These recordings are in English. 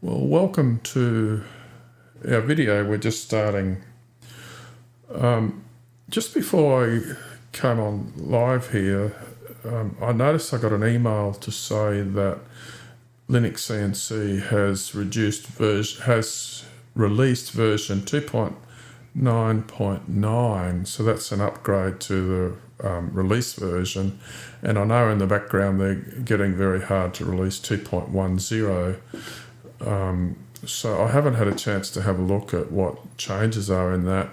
Well, welcome to our video. We're just starting. Just before I came on live here, I noticed I got an email to say that LinuxCNC has released version 2.9.9, so that's an upgrade to the release version. And I know in the background they're getting very hard to release 2.10. So I haven't had a chance to have a look at what changes are in that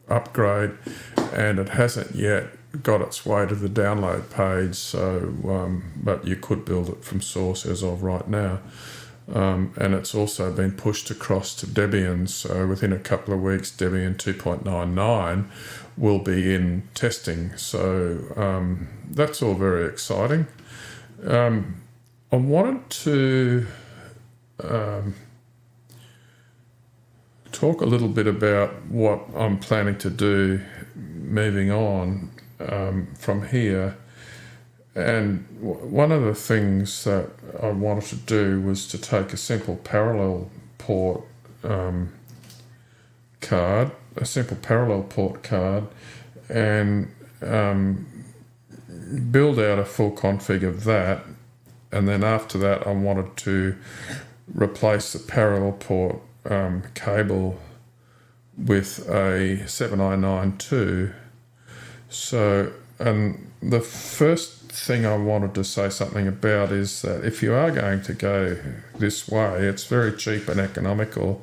upgrade, and it hasn't yet got its way to the download page. So, but you could build it from source as of right now, and it's also been pushed across to Debian. So within a couple of weeks, Debian 2.9.9 will be in testing. So that's all very exciting. I wanted to talk a little bit about what I'm planning to do moving on from here. And one of the things that I wanted to do was to take a simple parallel port card, and build out a full config of that. And then after that, I wanted to replace the parallel port cable with a 7i92. So, and the first thing I wanted to say something about is that if you are going to go this way, it's very cheap and economical.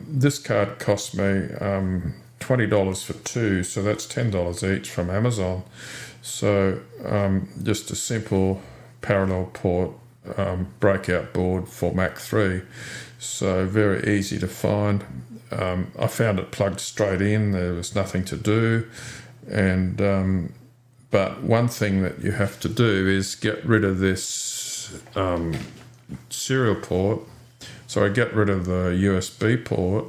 This card cost me $20 for two, so that's $10 each from Amazon. So just a simple parallel port breakout board for Mac 3, so very easy to find. I found it plugged straight in, there was nothing to do, and but one thing that you have to do is get rid of this serial port. So I get rid of the USB port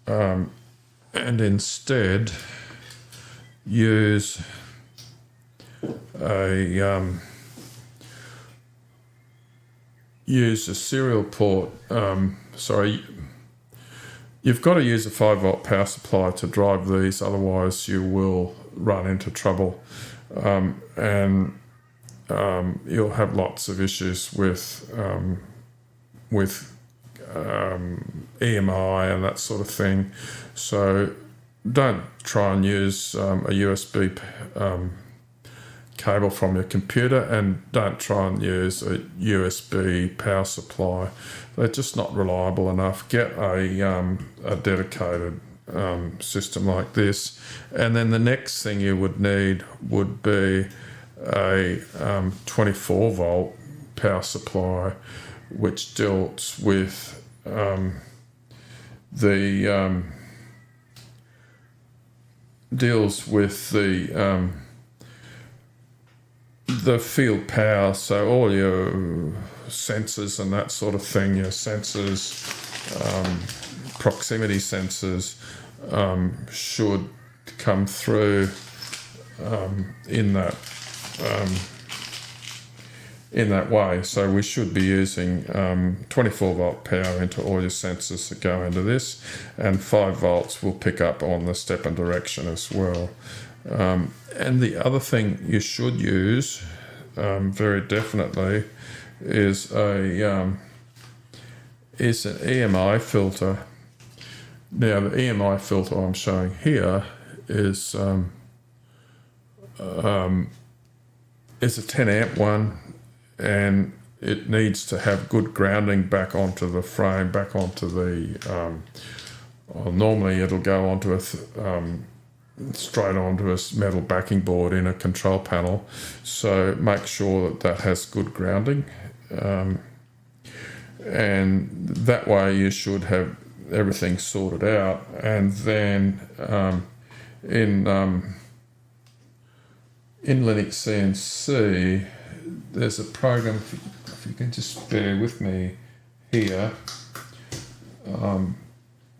and instead use a serial port. You've got to use a 5-volt power supply to drive these, otherwise you will run into trouble, and you'll have lots of issues with EMI and that sort of thing. So don't try and use a USB cable from your computer, and don't try and use a USB power supply. They're just not reliable enough. Get a dedicated system like this. And then the next thing you would need would be a 24 volt power supply, which deals with the field power, so all your sensors and that sort of thing, your sensors, proximity sensors, should come through in that way. So we should be using 24 volt power into all your sensors that go into this, and 5 volts will pick up on the step and direction as well. And the other thing you should use very definitely is an EMI filter. Now the EMI filter I'm showing here is a 10 amp one, and it needs to have good grounding back onto the frame, back onto the normally it'll go onto a straight onto a metal backing board in a control panel, so make sure that has good grounding, and that way you should have everything sorted out. And then in LinuxCNC there's a program, if you can just bear with me here,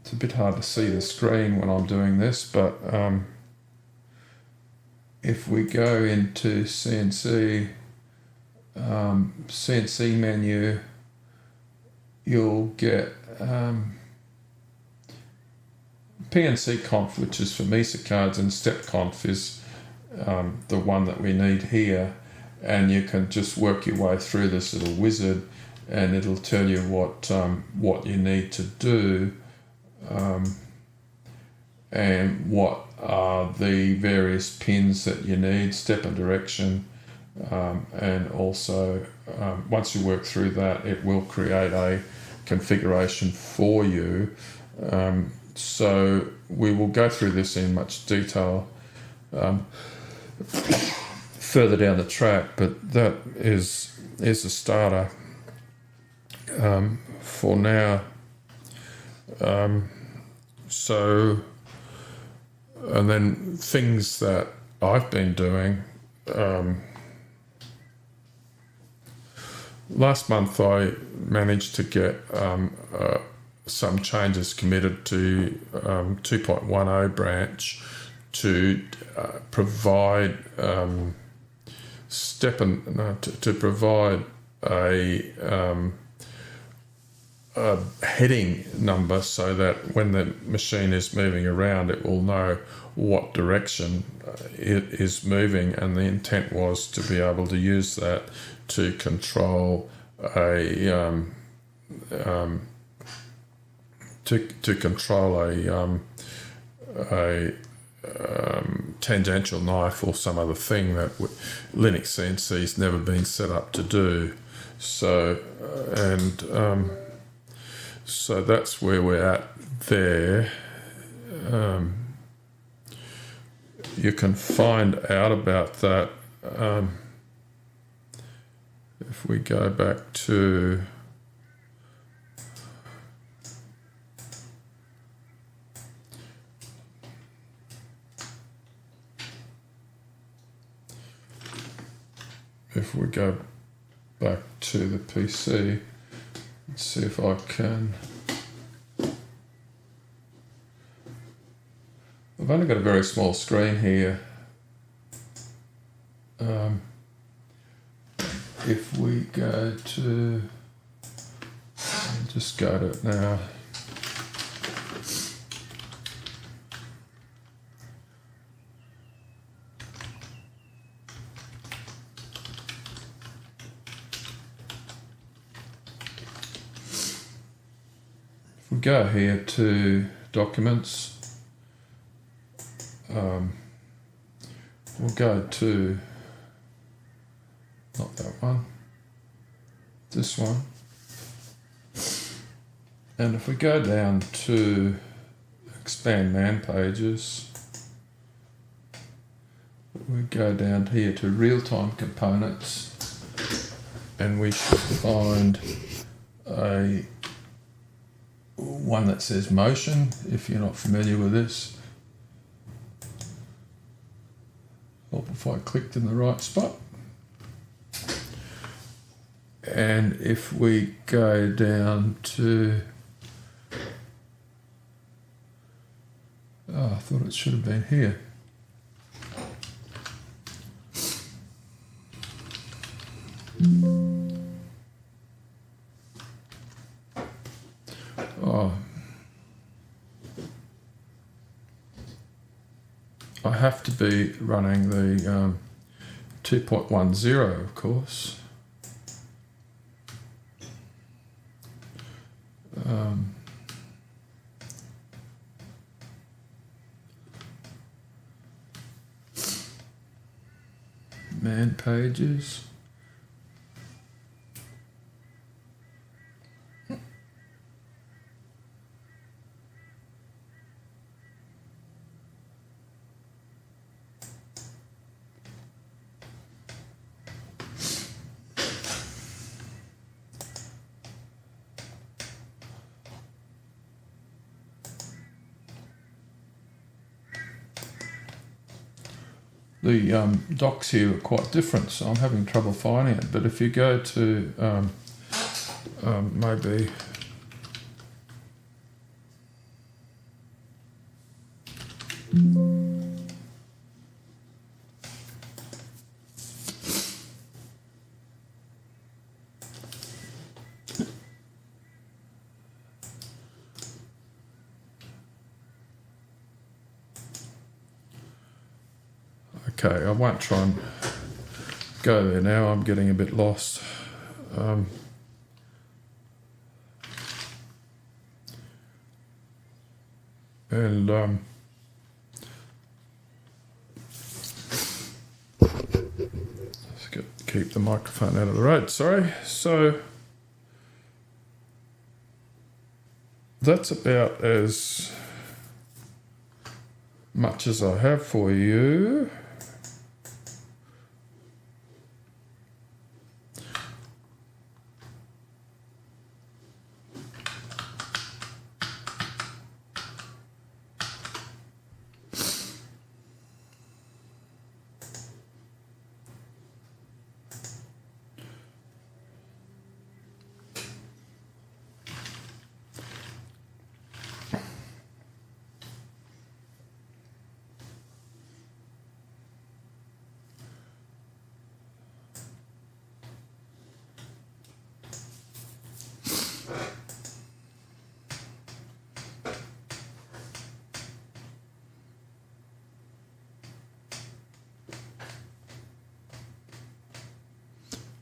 it's a bit hard to see the screen when I'm doing this, but if we go into CNC menu, you'll get PNCConf, which is for Mesa cards, and Stepconf is the one that we need here. And you can just work your way through this little wizard, and it'll tell you what you need to do, and what are the various pins that you need, step and direction, and also once you work through that, it will create a configuration for you. So we will go through this in much detail further down the track, but that is a starter for now. So, and then things that I've been doing. Last month I managed to get some changes committed to 2.10 branch to provide to provide a heading number, so that when the machine is moving around, it will know what direction it is moving, and the intent was to be able to use that to control a tangential knife or some other thing that LinuxCNC has never been set up to do. So so that's where we're at there. You can find out about that if we go back to the PC, let's see if I can. I've only got a very small screen here. If we go to, I'll just go to it now. If we go here to documents, we'll go to, not that one, this one. And if we go down to expand man pages, we go down here to real-time components, and we should find a one that says motion, if you're not familiar with this. Hope if I clicked in the right spot. And if we go down to, I thought it should have been here. I have to be running the 2.10, of course. Man pages. The docs here are quite different, so I'm having trouble finding it. But if you go to maybe Okay, I won't try and go there now. I'm getting a bit lost. Let's keep the microphone out of the road. Sorry. So that's about as much as I have for you.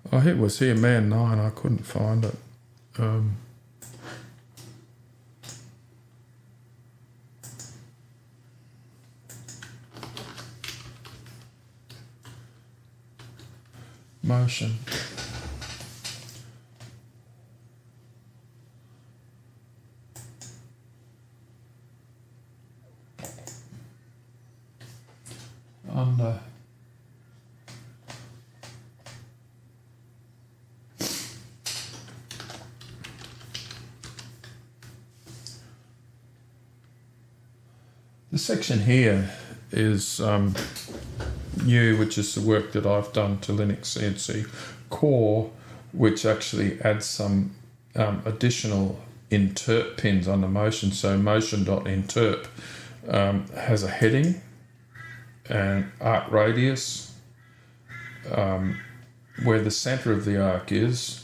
Oh, it was here, man 9. I couldn't find it. Motion. Under. The section here is new, which is the work that I've done to LinuxCNC core, which actually adds some additional interp pins under motion. So motion.interp has a heading and arc radius, where the center of the arc is,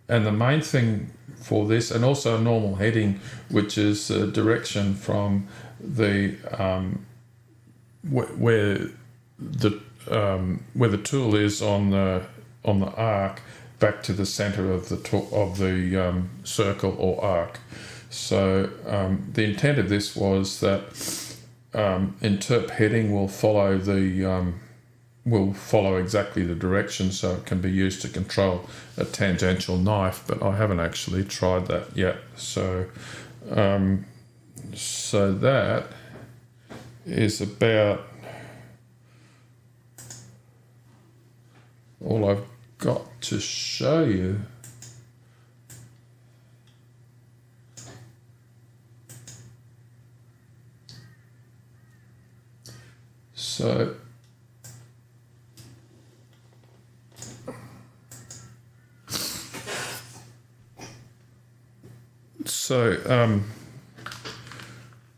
and the main thing for this, and also a normal heading, which is the direction from the where the tool is on the arc back to the center of the circle or arc. So the intent of this was that interp heading will follow exactly the direction, so it can be used to control a tangential knife, but I haven't actually tried that yet. So so that is about all I've got to show you. So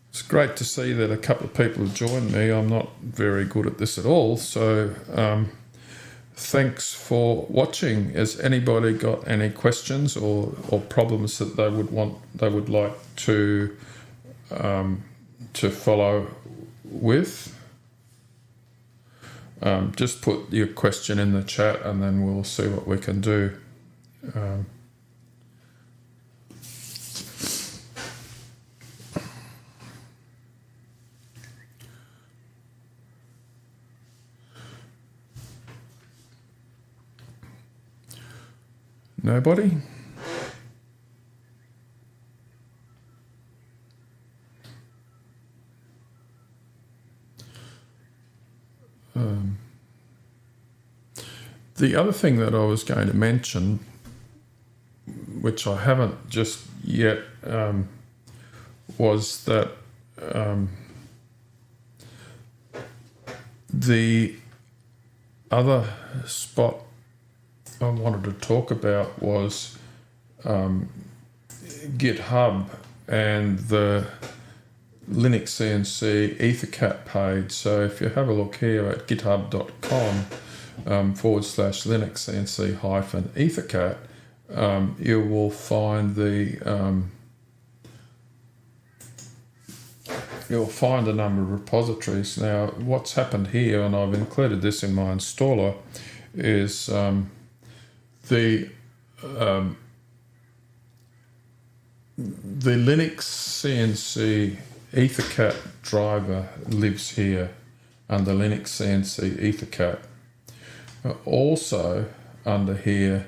it's great to see that a couple of people have joined me. I'm not very good at this at all, so thanks for watching. Has anybody got any questions or problems that they would like to follow with? Just put your question in the chat and then we'll see what we can do. Nobody? The other thing that I was going to mention, which I haven't just yet, was that the other spot I wanted to talk about was GitHub and the LinuxCNC EtherCAT page. So if you have a look here at github.com /LinuxCNC EtherCAT, you will find the you'll find a number of repositories. Now, what's happened here, and I've included this in my installer, is the LinuxCNC EtherCAT driver lives here under LinuxCNC EtherCAT. Also under here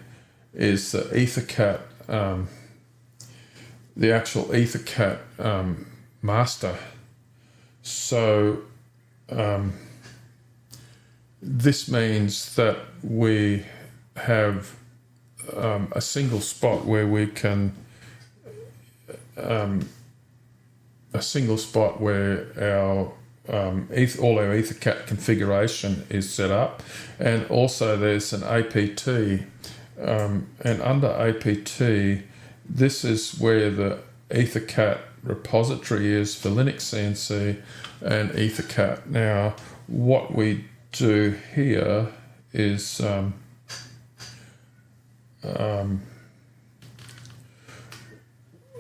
is the EtherCAT, the actual EtherCAT master. So this means that we have a single spot where we can our all our EtherCAT configuration is set up, and also there's an APT, and under APT this is where the EtherCAT repository is for LinuxCNC and EtherCAT. Now what we do here is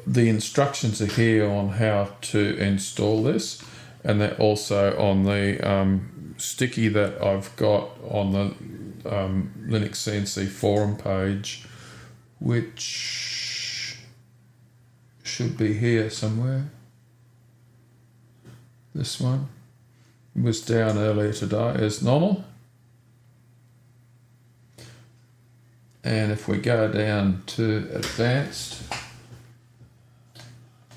the instructions are here on how to install this, and they're also on the sticky that I've got on the LinuxCNC forum page, which should be here somewhere. This one was down earlier today as normal. And if we go down to advanced,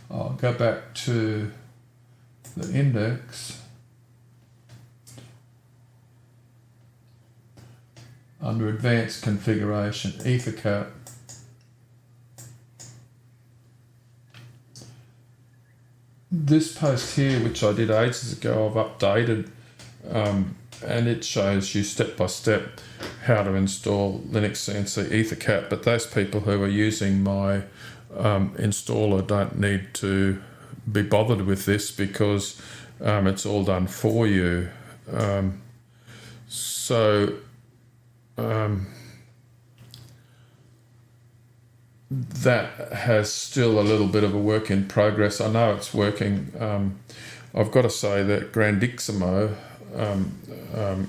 I'll go back to the index. Under advanced configuration, EtherCAT. This post here, which I did ages ago, I've updated, and it shows you step by step how to install LinuxCNC EtherCAT, but those people who are using my installer don't need to be bothered with this, because it's all done for you. That has still a little bit of a work in progress. I know it's working. I've got to say that Grandissimo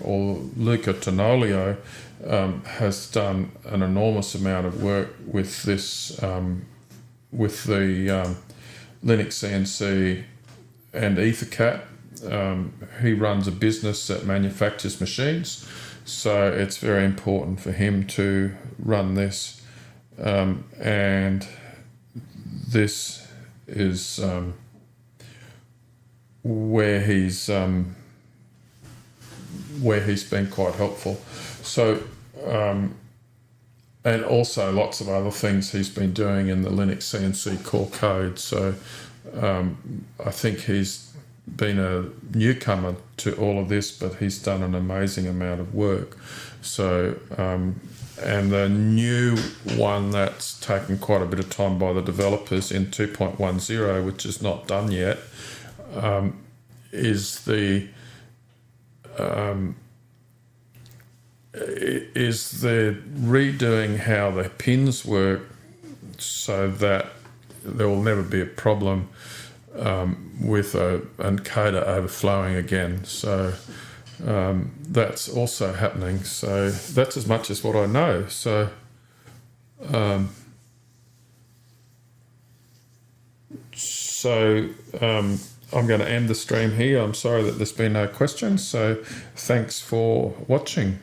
or Luca Tonolio has done an enormous amount of work with this, with the LinuxCNC and EtherCAT. He runs a business that manufactures machines, so it's very important for him to run this. And this is where he's been quite helpful. So and also lots of other things he's been doing in the LinuxCNC core code. So I think he's been a newcomer to all of this, but he's done an amazing amount of work. So and the new one that's taken quite a bit of time by the developers in 2.10, which is not done yet, is the redoing how the pins work, so that there will never be a problem with an encoder overflowing again. So that's also happening. So that's as much as what I know. So I'm going to end the stream here. I'm sorry that there's been no questions. So thanks for watching.